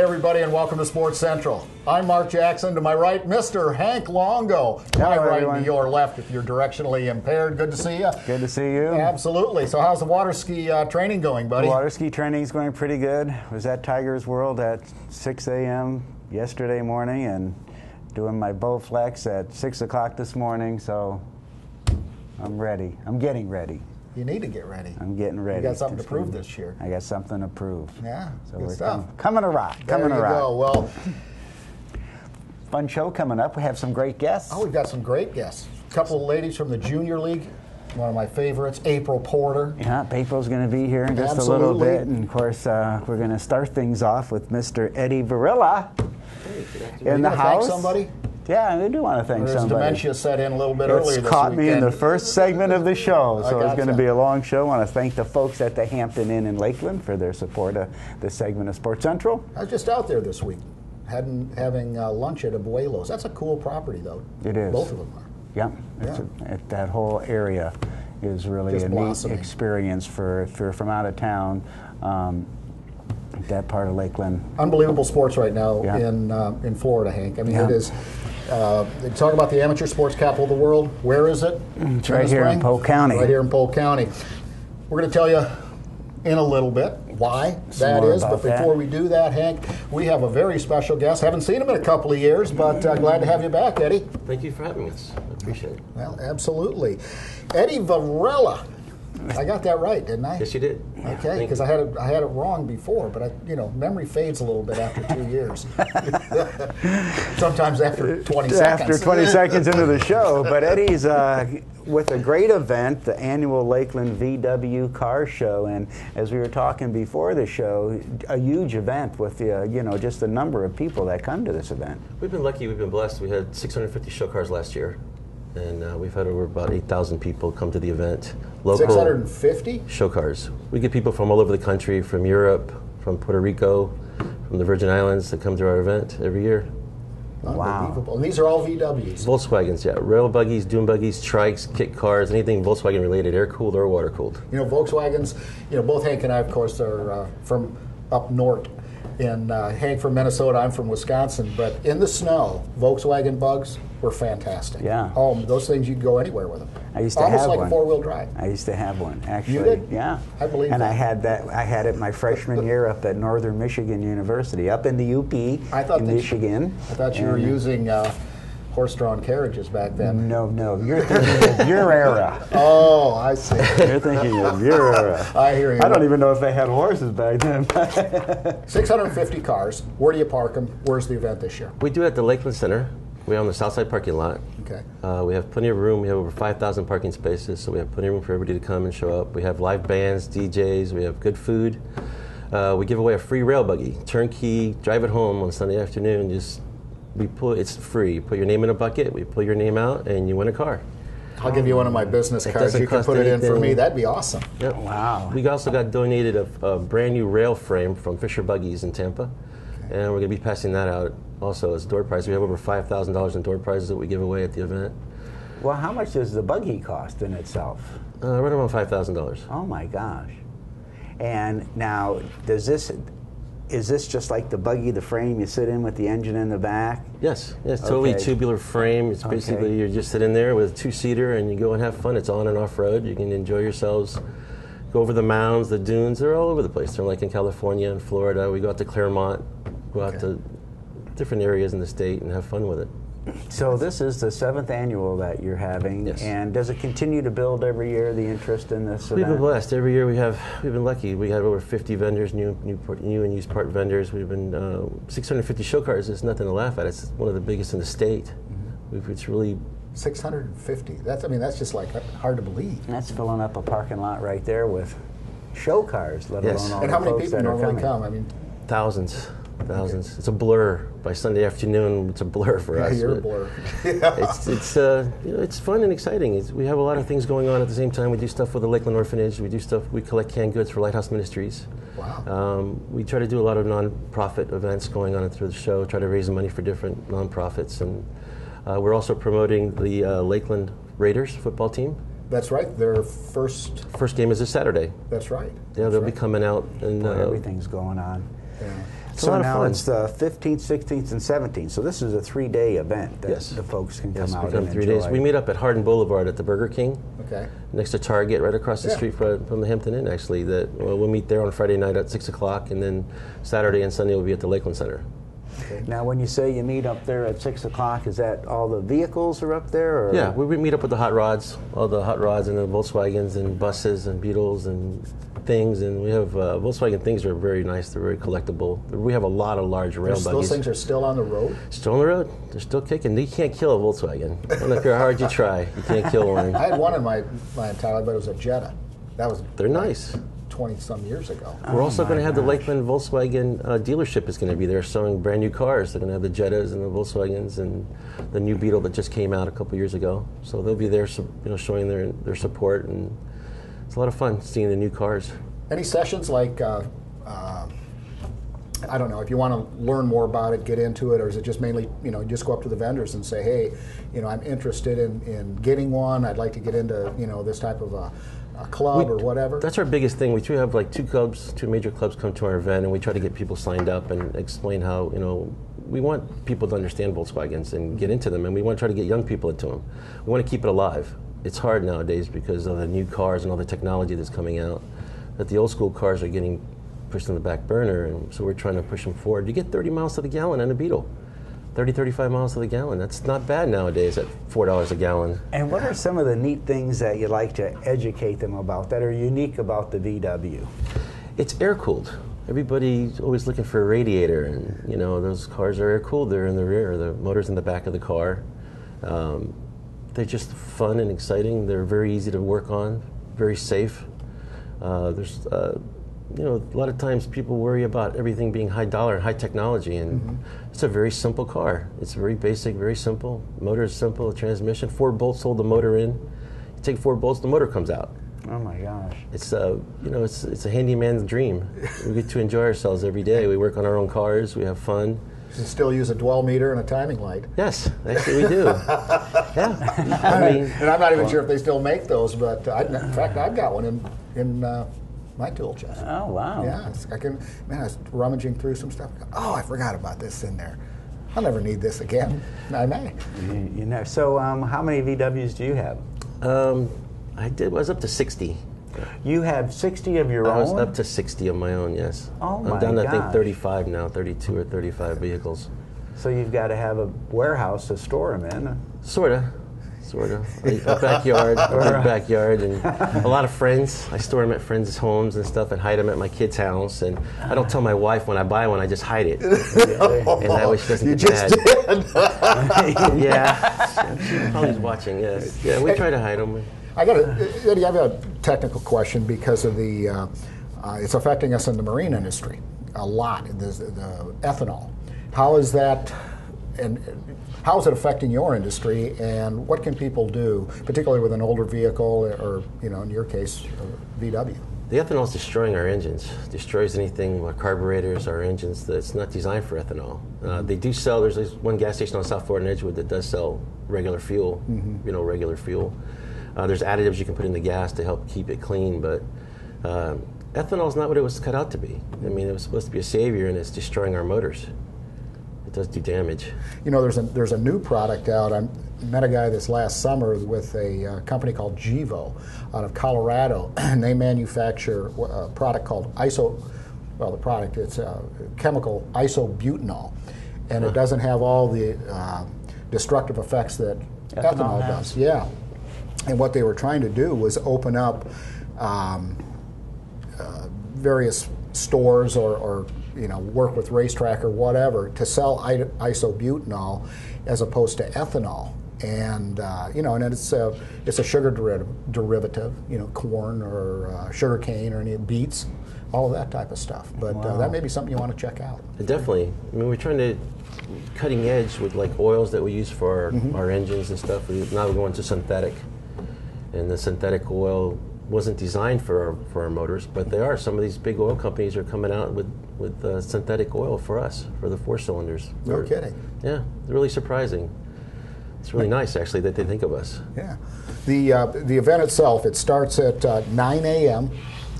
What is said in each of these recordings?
everybody, and welcome to Sports Central. I'm Mark Jackson. To my right, Mr. Hank Longo. Hello, my right everyone. to your left if you're directionally impaired. Good to see you. Good to see you. Absolutely. So how's the water ski training going, buddy? Water ski training is going pretty good. Was at Tigers World at 6 a.m. yesterday morning and doing my Bowflex at 6 o'clock this morning, so I'm ready. I'm getting ready. You need to get ready. I'm getting ready. You got something to prove this year. I got something to prove. Yeah, so good we're stuff. Coming to rock. Coming to rock. There you go. Well, fun show coming up. We have some great guests. we've got some great guests. A couple of ladies from the Junior League. One of my favorites, April Porter. Yeah, April's going to be here in just a little bit. And, of course, we're going to start things off with Mr. Eddy Varela in the house. Thank somebody? Yeah, I do want to thank There's somebody. dementia set in a little bit earlier It's this caught me in weekend. the first segment of the show, so it's going to gotcha. be a long show. I want to thank the folks at the Hampton Inn in Lakeland for their support of this segment of Sports Central. I was just out there this week, having lunch at Abuelo's. That's a cool property, though. It is. Both of them are. Yep. That whole area is really Just a blossoming. neat experience for from out of town. That part of Lakeland. Unbelievable sports right now Yeah. in Florida, Hank. I mean, Yeah. it is. They talk about the amateur sports capital of the world. Where is it? It's right here in Polk County. Right here in Polk County. We're going to tell you in a little bit why that more is. But about that. before we do that, Hank, we have a very special guest. Haven't seen him in a couple of years, but glad to have you back, Eddie. Thank you for having us. I appreciate it. Well, absolutely. Eddy Varela. I got that right, didn't I? Yes, you did. Okay, because I had it wrong before, but memory fades a little bit after 2 years. Sometimes after 20 seconds. After 20 seconds into the show, but Eddie's with a great event, the annual Lakeland VW Car Show, and as we were talking before the show, a huge event with just the number of people that come to this event. We've been lucky. We've been blessed. We had 650 show cars last year, and we've had over about 8,000 people come to the event. Local 650? show cars. We get people from all over the country, from Europe, from Puerto Rico, from the Virgin Islands that come to our event every year. Unbelievable. And these are all VWs. Volkswagens, yeah. Rail buggies, dune buggies, trikes, kit cars, anything Volkswagen related, air-cooled or water-cooled. Volkswagens, both Hank and I, of course, are from up north. And Hank from Minnesota, I'm from Wisconsin. But in the snow, Volkswagen bugs were fantastic. Yeah. Oh, those things, you can go anywhere with them. I used to Almost have like one. a four-wheel drive. I used to have one, actually. You did? Yeah. I believe and that. I had it my freshman year up at Northern Michigan University, up in the UP in Michigan. I thought you were using horse-drawn carriages back then. No, you're thinking of your era. Oh, I see. You're thinking of your era. I hear you. I don't even know if they had horses back then. 650 cars. Where do you park them? Where's the event this year? We do it at the Lakeland Center. We're on the south side parking lot. Okay. We have plenty of room. We have over 5,000 parking spaces, so we have plenty of room for everybody to come and show up. We have live bands, DJs. We have good food. We give away a free rail buggy, turnkey. Drive it home on Sunday afternoon. It's free. You put your name in a bucket. We pull your name out, and you win a car. I'll give you one of my business cards. doesn't You can cost put it in for anything. me. That'd be awesome. Yep. Wow. We also got donated a brand new rail frame from Fisher Buggies in Tampa, and we're going to be passing that out also as door prize. We have over $5,000 in door prizes that we give away at the event. Well, how much does the buggy cost in itself? Right around $5,000. Oh my gosh. And now, is this just like the buggy, the frame you sit in with the engine in the back? Yes, totally Okay. tubular frame. It's basically you're just sitting there with a two-seater and you go and have fun. It's on and off road. You can enjoy yourselves. Go over the mounds, the dunes. They're all over the place. They're like in California and Florida. We go out to Claremont, go out to different areas in the state and have fun with it. So this is the 7th annual that you're having, Yes. and does it continue to build every year, the interest in this We've been event? blessed. Every year we've been lucky. We had over 50 vendors, new and used part vendors. We've been 650 show cars is nothing to laugh at. It's one of the biggest in the state. It's really 650. That's just like hard to believe. That's filling up a parking lot right there with show cars, let Yes. alone all And the how many folks people that are normally coming. come? I mean, thousands. It's a blur. By Sunday afternoon, it's a blur for us. you're a but blur. It's fun and exciting. We have a lot of things going on at the same time. We do stuff with the Lakeland Orphanage. We do stuff. We collect canned goods for Lighthouse Ministries. Wow. We try to do a lot of nonprofit events going on through the show. Try to raise money for different nonprofits, and we're also promoting the Lakeland Raiders football team. That's right. Their first game is this Saturday. That's right. Yeah, they'll be coming out and Boy, everything's going on. Yeah. a lot of now fun. it's the 15th, 16th, and 17th. So this is a 3-day event that Yes. the folks can Yes, come we out come and 3 enjoy. days. We meet up at Hardin Boulevard at the Burger King. Okay. Next to Target, right across the street from the Hampton Inn, actually. We'll meet there on Friday night at 6 o'clock, and then Saturday and Sunday we'll be at the Lakeland Center. Okay. Now, when you say you meet up there at 6 o'clock, is that all the vehicles are up there? Or? Yeah, we meet up with the hot rods, all the hot rods and the Volkswagens and buses and Beetles and things. And we have Volkswagen things are very nice. They're very collectible. We have a lot of large rail buggies. Those things are still on the road? Still on the road. They're still kicking. You can't kill a Volkswagen. I don't care how hard you try. You can't kill one. I had one in my Untitled, but it was a Jetta. That was They're nice. 20-some years ago. We're also going to have the Lakeland Volkswagen dealership is going to be there showing brand new cars. They're going to have the Jettas and the Volkswagens and the new Beetle that just came out a couple years ago. So they'll be there, showing their support, and it's a lot of fun seeing the new cars. Any sessions like, I don't know, if you want to learn more about it, get into it, or is it just mainly, just go up to the vendors and say, hey, I'm interested in getting one. I'd like to get into, this type of a club or whatever? That's our biggest thing. We do have like two major clubs come to our event, and we try to get people signed up and explain how, we want people to understand Volkswagens and get into them, and we want to try to get young people into them. We want to keep it alive. It's hard nowadays because of the new cars and all the technology that's coming out, that the old school cars are getting pushed on the back burner, and so we're trying to push them forward. You get 30 miles to the gallon on a Beetle. 30, 35 miles to the gallon. That's not bad nowadays at $4 a gallon. And what are some of the neat things that you'd like to educate them about that are unique about the VW? It's air-cooled. Everybody's always looking for a radiator, and those cars are air-cooled. They're in the rear. The motor's in the back of the car. They're just fun and exciting. They're very easy to work on, very safe. There's a lot of times people worry about everything being high dollar and high technology, and it's a very simple car. It's very basic, very simple. Motor is simple, transmission, 4 bolts hold the motor in. You take 4 bolts, the motor comes out. Oh my gosh. It's it's a handyman's dream. We get to enjoy ourselves every day. We work on our own cars, we have fun. You still use a dwell meter and a timing light. Yes, actually we do. Yeah. And I'm not even sure if they still make those, but in fact I've got one in my tool chest. Oh, wow. Yeah, I was rummaging through some stuff. Oh, I forgot about this in there. I'll never need this again. I may. You know. So how many VWs do you have? I was up to 60. You have 60 of your own? I was up to 60 of my own, yes. Oh, my I'm down to, I think, gosh. 35 now, 32 or 35 vehicles. So you've got to have a warehouse to store them in. Sort of. A backyard, a big backyard, and a lot of friends. I store them at friends' homes and stuff, and hide them at my kid's house. And I don't tell my wife when I buy one; I just hide it, and that way she doesn't get mad. Yeah, she probably is watching. Yes, yeah, we try to hide them. Eddie, I have a technical question because of the it's affecting us in the marine industry a lot. The ethanol. How is that? And how is it affecting your industry, and what can people do, particularly with an older vehicle or, in your case, VW? The ethanol is destroying our engines. Destroys anything, our carburetors, our engines that's not designed for ethanol. They do sell. There's one gas station on South Florida and Edgewood that does sell regular fuel. Regular fuel. There's additives you can put in the gas to help keep it clean, but ethanol is not what it was cut out to be. I mean, it was supposed to be a savior, and it's destroying our motors. Does do damage. There's a new product out. I met a guy this last summer with a company called Gevo out of Colorado, and they manufacture a product called it's a chemical isobutanol, and it doesn't have all the destructive effects that ethanol does. Yeah, and what they were trying to do was open up various stores or work with Racetrack or whatever to sell isobutanol as opposed to ethanol, and and it's a sugar derivative, corn or sugar cane or any beets, all of that type of stuff. But that may be something you want to check out. Definitely. I mean, we're trying to cutting edge with like oils that we use for our engines and stuff. Now we're going to synthetic, and the synthetic oil wasn't designed for our motors, but they are. Some of these big oil companies are coming out with synthetic oil for us, for the 4-cylinders. No kidding. Yeah, they're really surprising. It's really nice, actually, that they think of us. Yeah. The event itself, it starts at 9 a.m.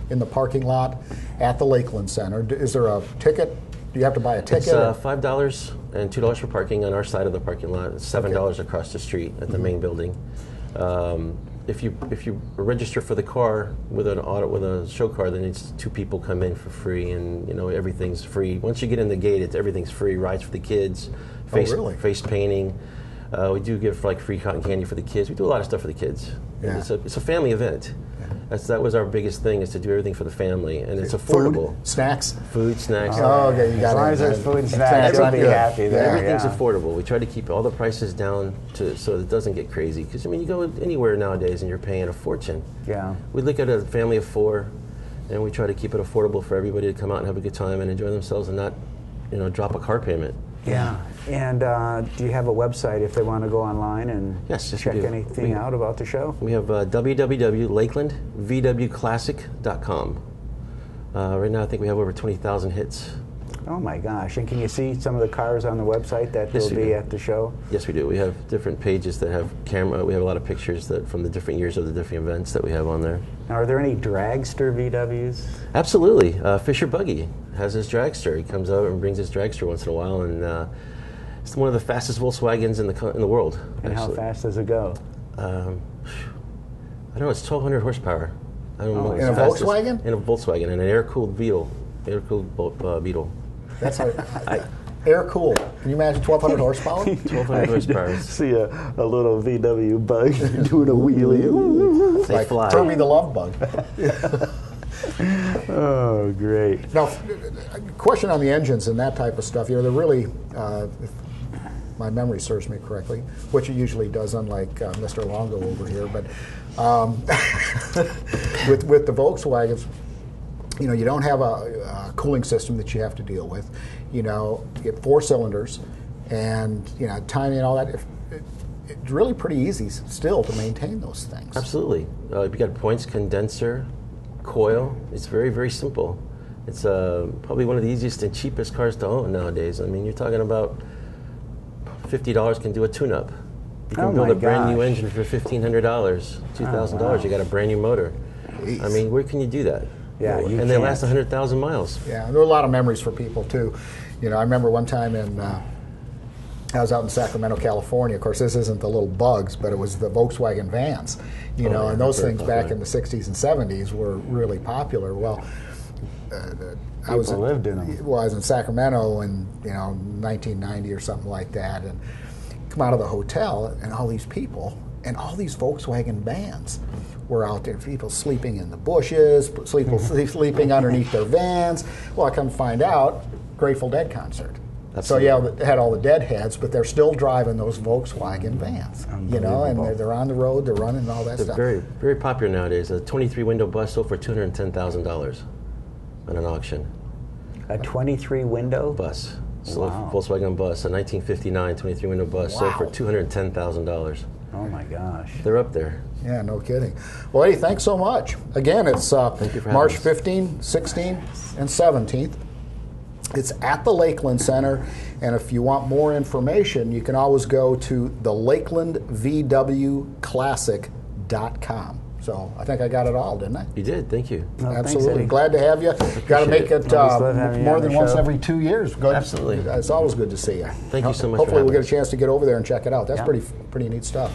in the parking lot at the Lakeland Center. Is there a ticket Do you have to buy a ticket? It's $5 and $2 for parking on our side of the parking lot. It's $7 across the street at the main building. If you register for the car with a show car, then it's 2 people come in for free, and everything's free. Once you get in the gate, everything's free. Rides for the kids, face painting. We do give free cotton candy for the kids. We do a lot of stuff for the kids. Yeah. It's a family event. Yeah. That was our biggest thing, is to do everything for the family, and it's affordable. Food, snacks. Oh, okay. You got as long as there's food and snacks, you'll be happy there. Everything's affordable. We try to keep all the prices down so it doesn't get crazy. Because you go anywhere nowadays and you're paying a fortune. Yeah. We look at a family of 4, and we try to keep it affordable for everybody to come out and have a good time and enjoy themselves and not, drop a car payment. Yeah. And do you have a website if they want to go online and check anything out about the show? We have www.lakelandvwclassic.com. Right now, I think we have over 20,000 hits. Oh my gosh! And can you see some of the cars on the website that will be at the show? Yes, we do. We have different pages that have camera. We have a lot of pictures from the different years of the different events that we have on there. Now, are there any dragster VWs? Absolutely. Fisher Buggy has his dragster. He comes out and brings his dragster once in a while, and it's one of the fastest Volkswagens in the world. And actually. How fast does it go? I don't know. It's 1,200 horsepower. I don't know. In a Volkswagen? In a Volkswagen, and an air-cooled Beetle. Beetle. That's air cooled. Can you imagine 1,200 horsepower? 1,200 horsepower. See a little VW bug doing a wheelie. They fly. Turn me the love bug. Oh, great. Now, question on the engines and that type of stuff. They're really, if my memory serves me correctly, which it usually does, unlike Mr. Longo over here. But with the Volkswagens, you don't have a cooling system that you have to deal with. You get 4 cylinders, and timing and all that. It's really pretty easy still to maintain those things. Absolutely. You got points, condenser, coil. It's very, very simple. It's probably one of the easiest and cheapest cars to own nowadays. I mean, you're talking about $50 can do a tune-up. You can build a brand new engine for $1,500, $2,000. You got a brand new motor. Jeez. I mean, where can you do that? Yeah, and they last 100,000 miles. Yeah, there are a lot of memories for people too. I remember one time I was out in Sacramento, California. Of course, this isn't the little bugs, but it was the Volkswagen vans. And those things back in the 60s and 70s were really popular. Well, I was lived in them. Well, I was in Sacramento in 1990 or something like that, and come out of the hotel, and all these people and all these Volkswagen vans were out there. People sleeping in the bushes, sleeping underneath their vans. Well, I come to find out, Grateful Dead concert. So yeah, they had all the Deadheads, but they're still driving those Volkswagen vans. And they're on the road, they're running and all that stuff. They're very, very popular nowadays. A 23-window bus sold for $210,000 on an auction. A 23-window bus. So wow. Volkswagen bus, a 1959 23-window bus, sold for $210,000. Oh my gosh. They're up there. Yeah, no kidding. Well, Eddie, thanks so much. Again, it's March 15th, 16th, and 17th. It's at the Lakeland Center, and if you want more information, you can always go to the lakelandvwclassic.com. So I think I got it all, didn't I? You did. Thank you. Well, absolutely. Thanks, glad to have you. Got to make it more than once every 2 years. Good. Absolutely. It's always good to see you. Thank you so much. Hopefully we'll get a chance to get over there and check it out. That's pretty neat stuff.